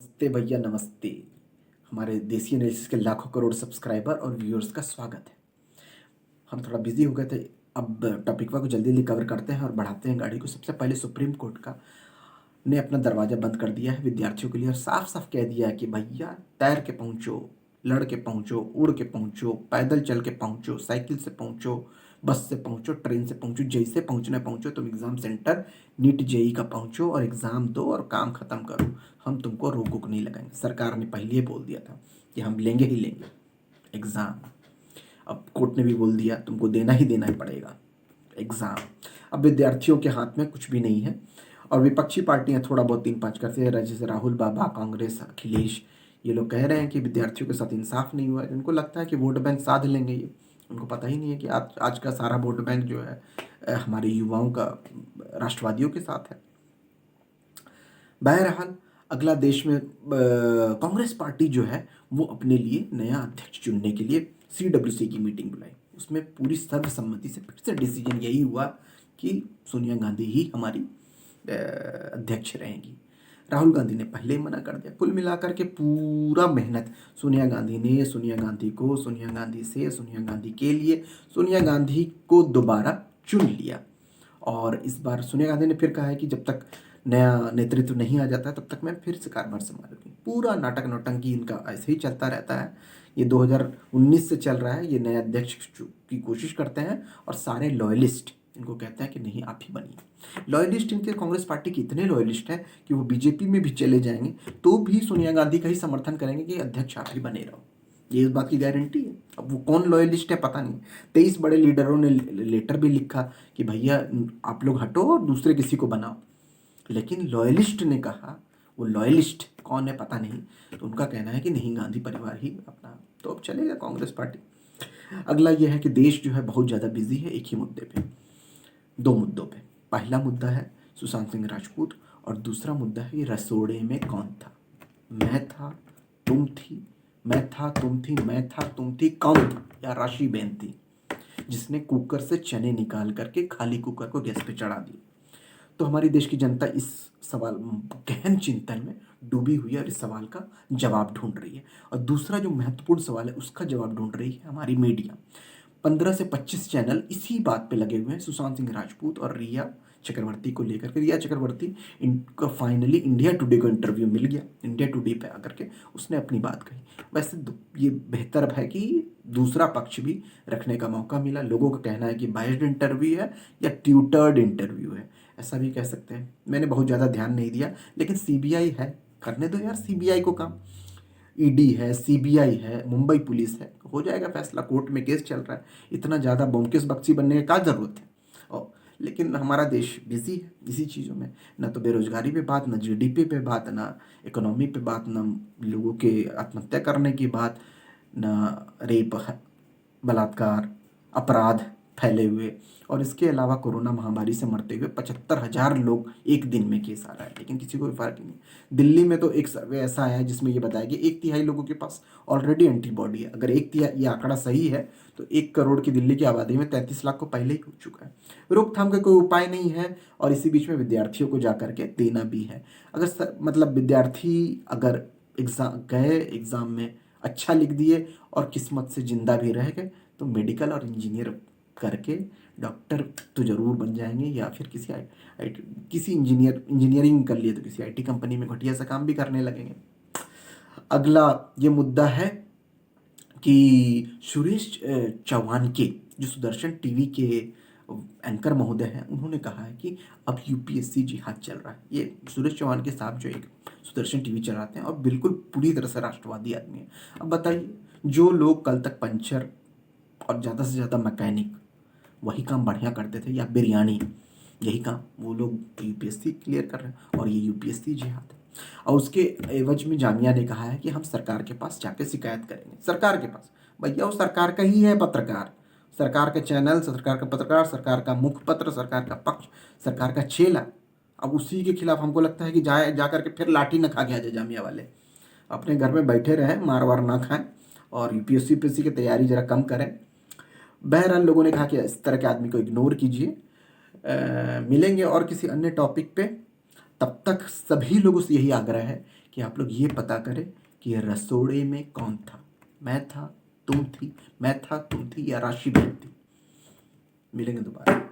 नमस्ते भैया नमस्ते। हमारे देसी एनालिसिस के लाखों करोड़ सब्सक्राइबर और व्यूअर्स का स्वागत है। हम थोड़ा बिजी हो गए थे। अब टॉपिक को जल्दी जल्दी कवर करते हैं और बढ़ाते हैं गाड़ी को। सबसे पहले सुप्रीम कोर्ट का ने अपना दरवाज़ा बंद कर दिया है विद्यार्थियों के लिए और साफ साफ कह दिया है कि भैया तैर के पहुँचो, लड़ के पहुँचो, उड़ के पहुँचो, पैदल चल के पहुँचो, साइकिल से पहुँचो, बस से पहुँचो, ट्रेन से पहुँचो, जैसे पहुँचना पहुँचो। तुम एग्ज़ाम सेंटर नीट जेई का पहुँचो और एग्ज़ाम दो और काम ख़त्म करो। हम तुमको रोक वोक नहीं लगाएंगे। सरकार ने पहले ही बोल दिया था कि हम लेंगे ही लेंगे एग्ज़ाम। अब कोर्ट ने भी बोल दिया तुमको देना ही देना ही पड़ेगा एग्ज़ाम। अब विद्यार्थियों के हाथ में कुछ भी नहीं है और विपक्षी पार्टियां थोड़ा बहुत तीन पाँच करते हैं, जैसे राहुल बाबा, कांग्रेस, अखिलेश, ये लोग कह रहे हैं कि विद्यार्थियों के साथ इंसाफ नहीं हुआ है। उनको लगता है कि वोट बैंक साध लेंगे ये। उनको पता ही नहीं है कि आज का सारा वोट बैंक जो है हमारे युवाओं का राष्ट्रवादियों के साथ है। बहरहाल अगला देश में कांग्रेस पार्टी जो है वो अपने लिए नया अध्यक्ष चुनने के लिए CWC की मीटिंग बुलाई। उसमें पूरी सर्वसम्मति से फिर से डिसीजन यही हुआ कि सोनिया गांधी ही हमारी अध्यक्ष रहेंगी। राहुल गांधी ने पहले ही मना कर दिया। कुल मिलाकर के पूरा मेहनत सोनिया गांधी ने, सोनिया गांधी को, सोनिया गांधी से, सोनिया गांधी के लिए, सोनिया गांधी को दोबारा चुन लिया। और इस बार सोनिया गांधी ने फिर कहा है कि जब तक नया नेतृत्व नहीं आ जाता तब तक मैं फिर से कारभार संभालूंगी। पूरा नाटक नौटंकी इनका ऐसे ही चलता रहता है। ये 2019 से चल रहा है। ये नए अध्यक्ष की कोशिश करते हैं और सारे लॉयलिस्ट इनको कहते हैं कि नहीं आप ही बनिए। लॉयलिस्ट इनके कांग्रेस पार्टी के इतने लॉयलिस्ट हैं कि वो बीजेपी में भी चले जाएंगे तो भी सोनिया गांधी का ही समर्थन करेंगे कि अध्यक्ष आप ही बने रहो। ये इस बात की गारंटी है। अब वो कौन लॉयलिस्ट है पता नहीं। 23 बड़े लीडरों ने लेटर भी लिखा कि भैया आप लोग हटो और दूसरे किसी को बनाओ, लेकिन लॉयलिस्ट ने कहा, वो लॉयलिस्ट कौन है पता नहीं, तो उनका कहना है कि नहीं गांधी परिवार ही अपना। तो अब चलेगा कांग्रेस पार्टी। अगला यह है कि देश जो है बहुत ज़्यादा बिजी है एक ही मुद्दे पे, दो मुद्दों पे। पहला मुद्दा है सुशांत सिंह राजपूत और दूसरा मुद्दा है ये रसोड़े में कौन था। मैं था, तुम थी, मैं था, तुम थी, मैं था, तुम थी, कौन था? या राशि बेन थी जिसने कुकर से चने निकाल करके खाली कुकर को गैस पे चढ़ा दिया। तो हमारी देश की जनता इस सवाल गहन चिंतन में डूबी हुई है और इस सवाल का जवाब ढूंढ रही है। और दूसरा जो महत्वपूर्ण सवाल है उसका जवाब ढूंढ रही है हमारी मीडिया। 15 से 25 चैनल इसी बात पे लगे हुए हैं सुशांत सिंह राजपूत और रिया चक्रवर्ती को लेकर के। रिया चक्रवर्ती इनका फाइनली इंडिया टुडे को इंटरव्यू मिल गया। इंडिया टुडे पे आकर के उसने अपनी बात कही। वैसे ये बेहतर है कि दूसरा पक्ष भी रखने का मौका मिला। लोगों का कहना है कि बाइस्ड इंटरव्यू है या ट्यूटर्ड इंटरव्यू है, ऐसा भी कह सकते हैं। मैंने बहुत ज़्यादा ध्यान नहीं दिया, लेकिन सीबीआई है, करने दो यार सीबीआई को काम। ईडी है, सीबीआई है, मुंबई पुलिस है, हो जाएगा फैसला। कोर्ट में केस चल रहा है, इतना ज़्यादा बोमकेस बख्शी बनने की क्या ज़रूरत है। और लेकिन हमारा देश बिजी है इसी चीज़ों में। ना तो बेरोजगारी पे बात, ना जीडीपी पे बात, ना इकोनॉमी पे बात, ना लोगों के आत्महत्या करने की बात, ना रेप, बलात्कार, अपराध फैले हुए। और इसके अलावा कोरोना महामारी से मरते हुए 75,000 लोग एक दिन में केस आ रहा है, लेकिन किसी को भी फर्क नहीं। दिल्ली में तो एक सर्वे ऐसा आया है जिसमें ये बताया कि 1/3 लोगों के पास ऑलरेडी एंटीबॉडी है। अगर 1/3 ये आंकड़ा सही है तो 1 करोड़ की दिल्ली की आबादी में 33 लाख को पहले ही हो चुका है। रोकथाम का कोई उपाय नहीं है और इसी बीच में विद्यार्थियों को जा करके देना भी है। अगर मतलब विद्यार्थी अगर एग्ज़ाम में अच्छा लिख दिए और किस्मत से जिंदा भी रह गए तो मेडिकल और इंजीनियर करके डॉक्टर तो ज़रूर बन जाएंगे, या फिर किसी इंजीनियरिंग कर लिए तो किसी आईटी कंपनी में घटिया सा काम भी करने लगेंगे। अगला ये मुद्दा है कि सुरेश चौहान के, जो सुदर्शन टीवी के एंकर महोदय हैं, उन्होंने कहा है कि अब यूपीएससी जिहाद चल रहा है। ये सुरेश चौहान के साहब जो एक सुदर्शन टीवी चलाते हैं और बिल्कुल पूरी तरह से राष्ट्रवादी आदमी है। अब बताइए, जो लोग कल तक पंचर और ज़्यादा से ज़्यादा मैकेनिक वही काम बढ़िया करते थे, या बिरयानी, यही काम वो लोग यूपीएससी क्लियर कर रहे हैं और ये यूपीएससी जिहाद है। और उसके एवज में जामिया ने कहा है कि हम सरकार के पास जाके शिकायत करेंगे। सरकार के पास? भैया वो सरकार का ही है पत्रकार, सरकार के चैनल, सरकार का पत्रकार, सरकार का मुखपत्र, सरकार का पक्ष, सरकार का चेला। अब उसी के खिलाफ हमको लगता है कि जा करके फिर लाठी न खा के आ जाए जामिया वाले। अपने घर में बैठे रहें, मार वार ना खाएं और यूपीएससी यूपीएससी की तैयारी जरा कम करें। बहरहाल लोगों ने कहा कि इस तरह के आदमी को इग्नोर कीजिए। मिलेंगे और किसी अन्य टॉपिक पे। तब तक सभी लोगों से यही आग्रह है कि कि आप लोग ये पता करें कि रसोड़े में कौन था, मैं था, तुम थी, मैं था, तुम थी, या राशि बहन थी। मिलेंगे दोबारा।